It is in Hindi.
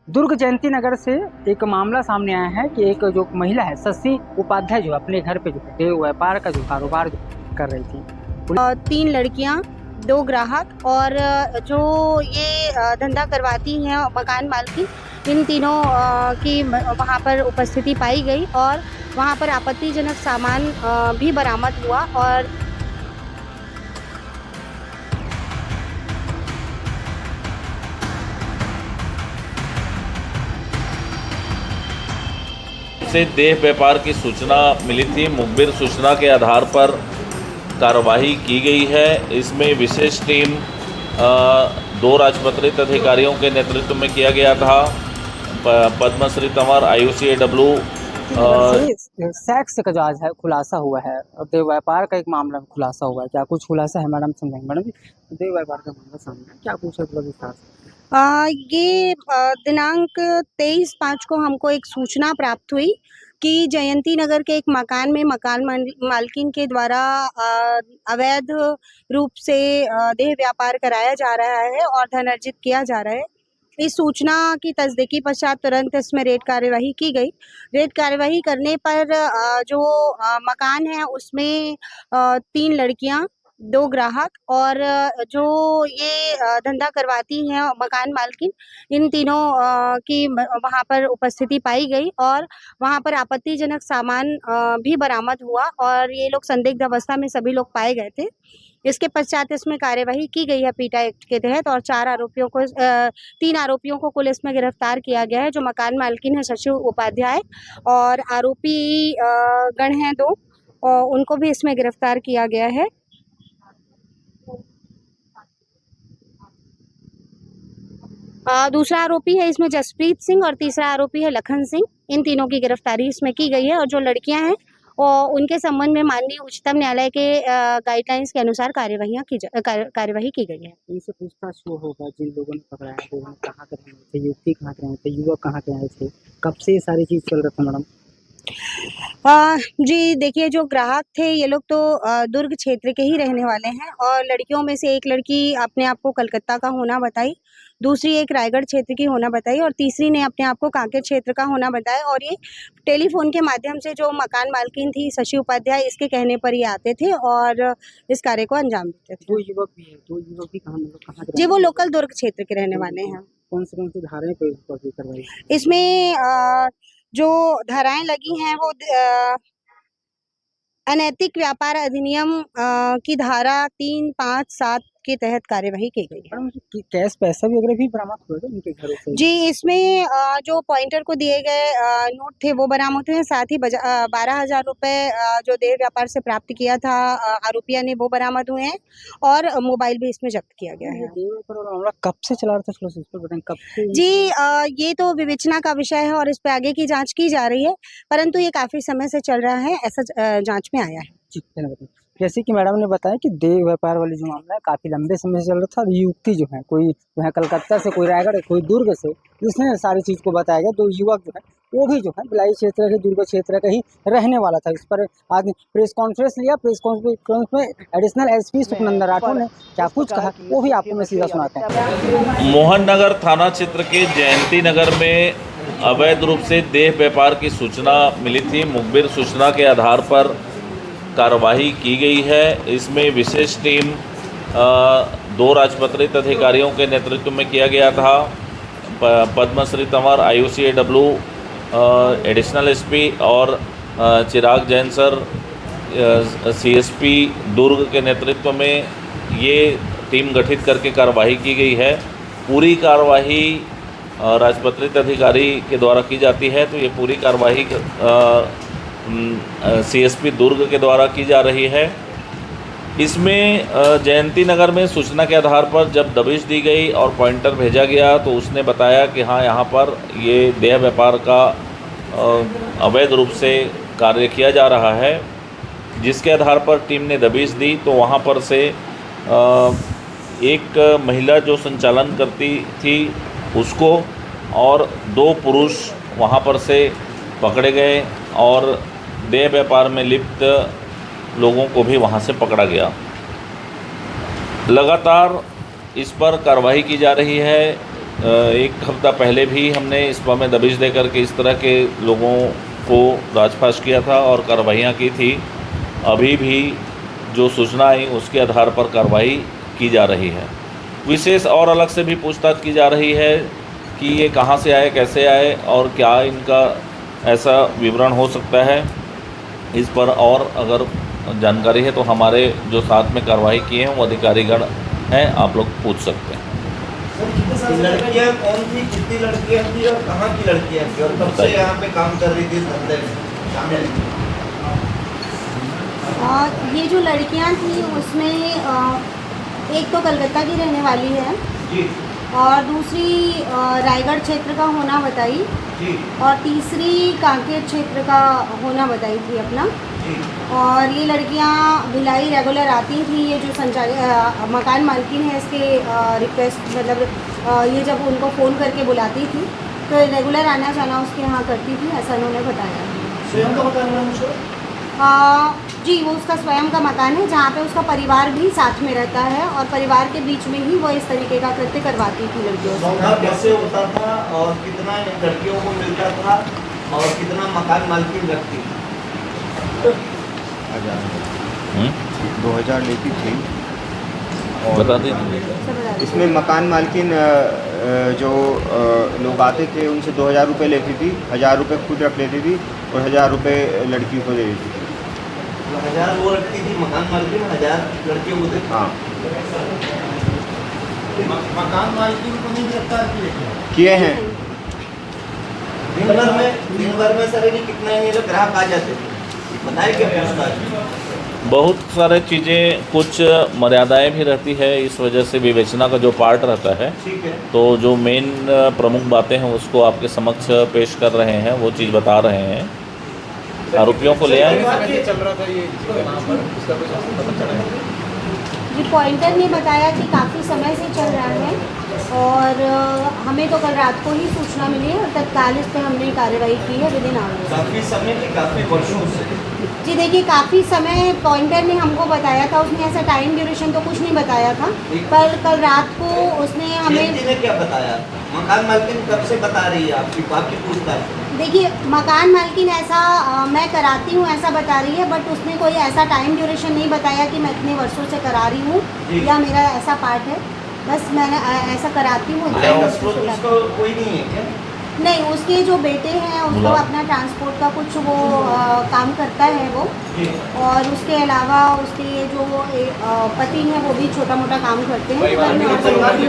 दुर्ग जयंती नगर से एक मामला सामने आया है कि एक जो महिला है शशि उपाध्याय जो अपने घर पे जो देव व्यापार का जो कारोबार कर रही थी। 3 लड़कियां, 2 ग्राहक और जो ये धंधा करवाती हैं मकान मालकिन, इन तीनों की वहाँ पर उपस्थिति पाई गई और वहाँ पर आपत्तिजनक सामान भी बरामद हुआ। और से देह व्यापार की सूचना मिली थी। मुखबिर सूचना के आधार पर कार्रवाई की गई है। इसमें विशेष टीम 2 राजपत्रित अधिकारियों के नेतृत्व में किया गया था। पद्मश्री तंवर IUCAW सेक्स का जो आज है खुलासा हुआ है और देव व्यापार का एक मामला खुलासा हुआ है। क्या कुछ खुलासा है मैडम? समझाएंगे मैडम जी। देव व्यापार का मामला सामने है, क्या पूछा विस्तार से? ये दिनांक 23/5 को हमको एक सूचना प्राप्त हुई कि जयंती नगर के एक मकान में मकान मालकिन के द्वारा अवैध रूप से देह व्यापार कराया जा रहा है और धन अर्जित किया जा रहा है। इस सूचना की तस्दीकी पश्चात तुरंत इसमें रेड कार्यवाही की गई। रेड कार्यवाही करने पर जो मकान है उसमें 3 लड़कियां, 2 ग्राहक और जो ये धंधा करवाती हैं मकान मालकिन, इन तीनों की वहाँ पर उपस्थिति पाई गई और वहाँ पर आपत्तिजनक सामान भी बरामद हुआ और ये लोग संदिग्ध अवस्था में सभी लोग पाए गए थे। इसके पश्चात इसमें कार्यवाही की गई है पीटा एक्ट के तहत और 3 आरोपियों को कुल इसमें गिरफ्तार किया गया है। जो मकान मालकिन है शशि उपाध्याय और आरोपी गण हैं 2 और उनको भी इसमें गिरफ्तार किया गया है। दूसरा आरोपी है इसमें जसप्रीत सिंह और तीसरा आरोपी है लखन सिंह। इन तीनों की गिरफ्तारी इसमें की गई है और जो लड़कियां हैं और उनके संबंध में माननीय उच्चतम न्यायालय के गाइडलाइंस के अनुसार कार्यवाही की गई है। इनसे पूछताछ वो होगा जिन लोगों ने पकड़ाया थे, वो कहाँ के रहने थे, युवती कहाँ के रहने थे, युवक कहाँ के आए थे, कब से ये सारी चीज़ चल रहा था मैडम? जी देखिए, जो ग्राहक थे ये लोग तो दुर्ग क्षेत्र के ही रहने वाले हैं और लड़कियों में से एक लड़की अपने आप को कलकत्ता का होना बताई, दूसरी एक रायगढ़ क्षेत्र की होना बताई और तीसरी ने अपने आप को कांकेर क्षेत्र का होना बताया। और ये टेलीफोन के माध्यम से जो मकान मालकिन थी शशि उपाध्याय, इसके कहने पर ये आते थे और इस कार्य को अंजाम देते थे। 2 युवक भी हैं, 2 युवक भी कहाँ मतलब कहाँ के जी, रहने वो वाले लोकल दुर्ग क्षेत्र के रहने वाले हैं। कौन सी धाराएं पे करवाई? इसमें जो धाराएं लगी हैं वो अनैतिक व्यापार अधिनियम की धारा 3, 5, 7 के तहत कार्यवाही की गई है। मैडम कैश पैसा वगैरह भी बरामद हुए थे इनके घरों से? जी, इसमें जो पॉइंटर को दिए गए नोट थे वो बरामद हुए हैं, साथ ही 12,000 रुपए जो देह व्यापार से प्राप्त किया था आरोपिया ने, वो बरामद हुए हैं और मोबाइल भी इसमें जब्त किया गया है। देव व्यापार वाला मामला कब से चला रहा था, थोड़ा सा इस पर बताएं, कब से? जी, ये तो विवेचना का विषय है और इस पे आगे की जांच की जा रही है, परंतु ये काफी समय से चल रहा है, ऐसा जांच में आया है। जी, धन्यवाद। जैसे कि मैडम ने बताया कि देह व्यापार वाली जो मामला है काफ़ी लंबे समय से चल रहा था और युवती जो है, कोई जो है कलकत्ता से, कोई रायगढ़, कोई दुर्ग से, जिसने सारी चीज़ को बताया गया। 2 युवक जो है वो भी जो है भिलाई क्षेत्र के, दुर्ग क्षेत्र का ही रहने वाला था। इस पर आज प्रेस कॉन्फ्रेंस लिया। प्रेस कॉन्फ्रेंस में एडिशनल SP सुखनंदन राठौर ने क्या कुछ कहा वो भी आपको मैं सीधा सुनाता हूँ। मोहननगर थाना क्षेत्र के जयंती नगर में अवैध रूप से देह व्यापार की सूचना मिली थी। मुखबिर सूचना के आधार पर कार्रवाई की गई है। इसमें विशेष टीम 2 राजपत्रित अधिकारियों के नेतृत्व में किया गया था। Padmashri Tanwar IUCAW additional SP और चिराग जैन सर CSP दुर्ग के नेतृत्व में ये टीम गठित करके कार्रवाई की गई है। पूरी कार्रवाई राजपत्रित अधिकारी के द्वारा की जाती है, तो ये पूरी कार्रवाई CSP दुर्ग के द्वारा की जा रही है। इसमें जयंती नगर में सूचना के आधार पर जब दबिश दी गई और पॉइंटर भेजा गया तो उसने बताया कि हाँ, यहाँ पर ये देह व्यापार का अवैध रूप से कार्य किया जा रहा है। जिसके आधार पर टीम ने दबिश दी तो वहाँ पर से एक महिला जो संचालन करती थी उसको और 2 पुरुष वहाँ पर से पकड़े गए और देह व्यापार में लिप्त लोगों को भी वहाँ से पकड़ा गया। लगातार इस पर कार्रवाई की जा रही है। एक हफ्ता पहले भी हमने इस पर में दबिश दे करके इस तरह के लोगों को राजपाश किया था और कार्रवाइयाँ की थी। अभी भी जो सूचना आई उसके आधार पर कार्रवाई की जा रही है। विशेष और अलग से भी पूछताछ की जा रही है कि ये कहाँ से आए, कैसे आए और क्या इनका ऐसा विवरण हो सकता है। इस पर और अगर जानकारी है तो हमारे जो साथ में कार्रवाई किए हैं वो अधिकारीगण हैं, आप लोग पूछ सकते हैं। लड़कियां कौन थी, कितनी लड़कियां थी और कहाँ की लड़कियां थी और कब से यहाँ पे काम कर रही थी इस धंधे में शामिल? ये जो लड़कियां थी उसमें एक तो कलकत्ता की रहने वाली है जी और दूसरी रायगढ़ क्षेत्र का होना बताई जी और तीसरी कांकेर क्षेत्र का होना बताई थी अपना। जी और ये लड़कियां भिलाई रेगुलर आती थी। ये जो मकान मालकिन है इसके रिक्वेस्ट मतलब ये जब उनको फ़ोन करके बुलाती थी तो रेगुलर आना जाना उसके यहाँ करती थी, ऐसा उन्होंने बताया। स्वयं का मकान है मुझे? जी वो उसका स्वयं का मकान है जहाँ पे उसका परिवार भी साथ में रहता है और परिवार के बीच में ही वो इस तरीके का कृत्य करवाती थी लड़कियों से। धोखा कैसे होता था और कितना लड़कियों को मिलता था और कितना मकान मालकिन रखती थी? 2000 लेती थी बता दें। सब बता दीजिए। इसमें मकान मालकिन जो लोग आते थे उनसे 2000 रुपये लेती थी, 1000 रुपये खुद रख लेती थी और 1000 रुपये लड़की को दे देती थी। 1000 वो रखती थी मकान मालकिन, 1000 लड़कियों को देती। हाँ मकान मालकिन को नहीं गिरफ्तार किए हैं। दिन भर में सर ये कितना ही लोग ग्राहक आ जाते थे बताइए क्या पूछताछ? बहुत सारे चीज़ें, कुछ मर्यादाएं भी रहती है, इस वजह से विवेचना का जो पार्ट रहता है ठीक है तो जो मेन प्रमुख बातें हैं उसको आपके समक्ष पेश कर रहे हैं, वो चीज़ बता रहे हैं। आरोपियों को ले आए। चल रहा था ये वहाँ पर उसका कुछ पता चला है? जी पॉइंटर ने बताया कि काफ़ी समय से चल रहा है और हमें तो कल रात को ही सूचना मिली है और तत्काल इस पर हमने कार्रवाई की है विदिन आवर्स। काफी समय की काफी वर्षों से जी देखिए काफ़ी समय पॉइंटर ने हमको बताया था, उसने ऐसा टाइम ड्यूरेशन तो कुछ नहीं बताया था, पर कल रात को उसने हमें जयंती ने क्या बताया? मकान मालकिन कब से बता रही है आपकी पूछताछ? देखिए मकान मालकिन ऐसा मैं कराती हूँ ऐसा बता रही है, बट उसने कोई ऐसा टाइम ड्यूरेशन नहीं बताया कि मैं इतने वर्षों से करा रही हूँ जी। या मेरा ऐसा पार्ट है, बस मैंने ऐसा कराती हूँ। आय का स्रोत उसका कोई नहीं है क्या? नहीं उसके जो बेटे हैं उसको अपना ट्रांसपोर्ट का कुछ वो काम करता है वो, जी और उसके अलावा उसके जो पति हैं वो भी छोटा मोटा काम करते हैं। घर में और परिवार की